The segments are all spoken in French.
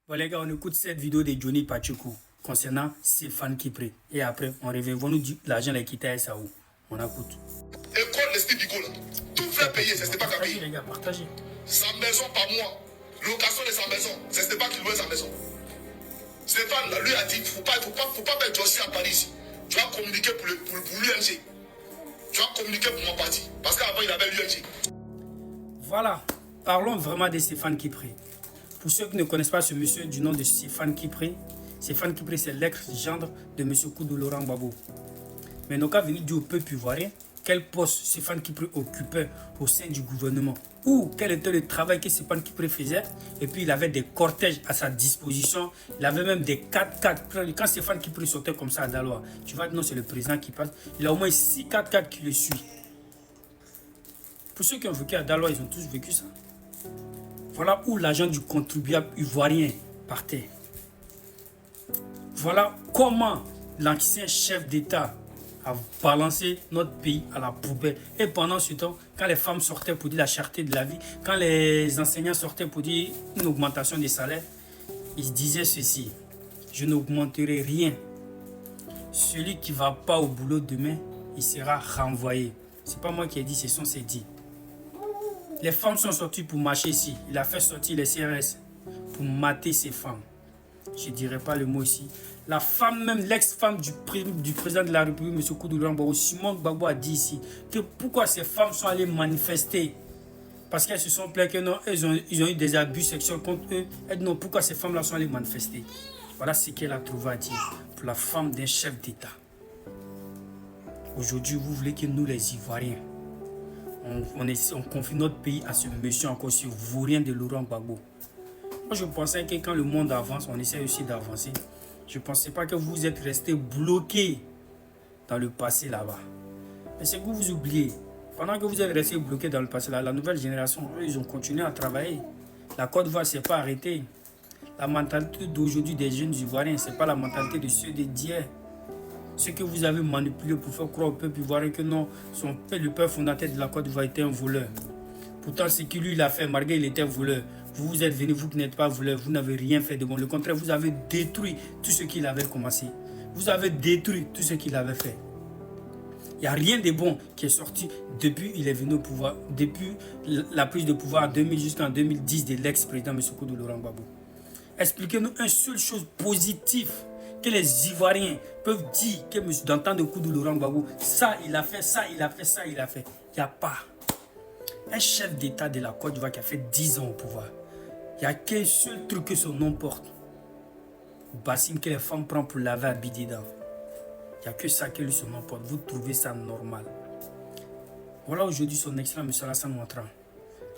Bon les gars, on écoute cette vidéo de Johnny Pacheco concernant Stéphane Kipré. Et après, on revient. Ils vont nous dire l'argent est quitté à SAO. On écoute. École l'esprit Bigo là. Tout fait payer, c'est pas qu'à payer. Les gars, partagez. Sa maison par mois. Location de sa maison. C'est pas qu'il louait sa maison. Stéphane là, lui a dit, faut pas mettre Josie à Paris ici. Tu vas communiquer pour l'UNG. Tu vas communiquer pour mon parti. Parce qu'avant il avait l'UNG. Voilà. Parlons vraiment de Stéphane Kipré. Pour ceux qui ne connaissent pas ce monsieur du nom de Stéphane Kipré, c'est l'ex-gendre de M. Koudou Laurent Gbagbo. Mais nous avons venu dire au peuple ivoirien quel poste Stéphane Kipré occupait au sein du gouvernement ou quel était le travail que Stéphane Kipré faisait. Et puis il avait des cortèges à sa disposition, il avait même des 4x4. Quand Stéphane Kipré sortait comme ça à Daloa, tu vas dire non, c'est le président qui passe, il a au moins 6 4x4 qui le suit. Pour ceux qui ont vécu à Daloa, ils ont tous vécu ça. Voilà où l'argent du contribuable ivoirien partait. Voilà comment l'ancien chef d'État a balancé notre pays à la poubelle. Et pendant ce temps, quand les femmes sortaient pour dire la cherté de la vie, quand les enseignants sortaient pour dire une augmentation des salaires, ils disaient ceci: je n'augmenterai rien. Celui qui ne va pas au boulot demain, il sera renvoyé. Ce n'est pas moi qui ai dit, ce sont ces dits. Les femmes sont sorties pour marcher ici. Il a fait sortir les CRS pour mater ces femmes. Je ne dirais pas le mot ici. La femme, même l'ex-femme du président de la République, M. Koudou Laurent Gbagbo, Simon Gbagbo a dit ici que pourquoi ces femmes sont allées manifester. Parce qu'elles se sont plaintes que non, ils ont eu des abus sexuels contre eux. Et non, pourquoi ces femmes-là sont allées manifester. Voilà ce qu'elle a trouvé à dire pour la femme d'un chef d'État. Aujourd'hui, vous voulez que nous, les Ivoiriens, on confie notre pays à ce monsieur encore sur vaurien de Laurent Gbagbo. Moi, je pensais que quand le monde avance, on essaie aussi d'avancer. Je ne pensais pas que vous êtes restés bloqués dans le passé là-bas. Mais c'est que vous oubliez. Pendant que vous êtes restés bloqués dans le passé là, la nouvelle génération, eux, ils ont continué à travailler. La Côte d'Ivoire ne s'est pas arrêtée. La mentalité d'aujourd'hui des jeunes Ivoiriens, ce n'est pas la mentalité de ceux d'hier. Ce que vous avez manipulé pour faire croire au peuple ivoirien que non, le père fondateur de la Côte d'Ivoire était un voleur. Pourtant, ce que lui il a fait, malgré il était voleur, vous êtes venu, vous qui n'êtes pas voleur, vous n'avez rien fait de bon. Le contraire, vous avez détruit tout ce qu'il avait commencé. Vous avez détruit tout ce qu'il avait fait. Il n'y a rien de bon qui est sorti depuis qu'il est venu au pouvoir, depuis la prise de pouvoir en 2000 jusqu'en 2010 de l'ex-président M. Koudou Laurent Gbagbo. Expliquez-nous une seule chose positive que les Ivoiriens peuvent dire que dans le temps de Koudou Laurent Gbagbo, ça il a fait, ça il a fait, ça il a fait. Il n'y a pas. Un chef d'État de la Côte d'Ivoire qui a fait 10 ans au pouvoir. Il n'y a qu'un seul truc que son nom porte. Bassine que les femmes prennent pour laver à Bidida. Il n'y a que ça que lui son nom porte. Vous trouvez ça normal. Voilà aujourd'hui son excellent M. Alassane Ouattara.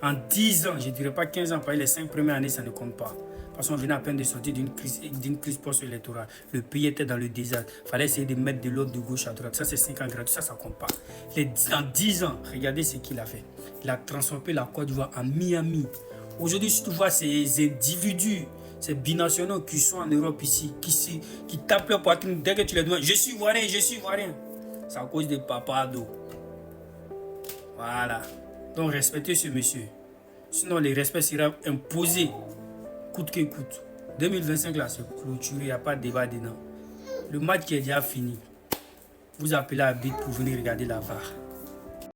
En 10 ans, je ne dirais pas 15 ans, parce que les 5 premières années, ça ne compte pas. Parce qu'on venait à peine de sortir d'une crise post-électorale. Le pays était dans le désastre. Il fallait essayer de mettre de l'ordre de gauche à droite. Ça, c'est 5 ans gratuits. Ça ne compte pas. En 10 ans, regardez ce qu'il a fait. Il a transformé la Côte d'Ivoire en Miami. Aujourd'hui, si tu vois ces individus, ces binationaux qui sont en Europe ici, qui tapent leur poitrine dès que tu les demandes, je suis ivoirien, je suis ivoirien. C'est à cause de Papado. Voilà. Donc, respectez ce monsieur. Sinon, le respect sera imposé, coûte que coûte. 2025, là, c'est clôturé, il n'y a pas de débat dedans. Le match qui est déjà fini. Vous appelez à Bit pour venir regarder la VAR.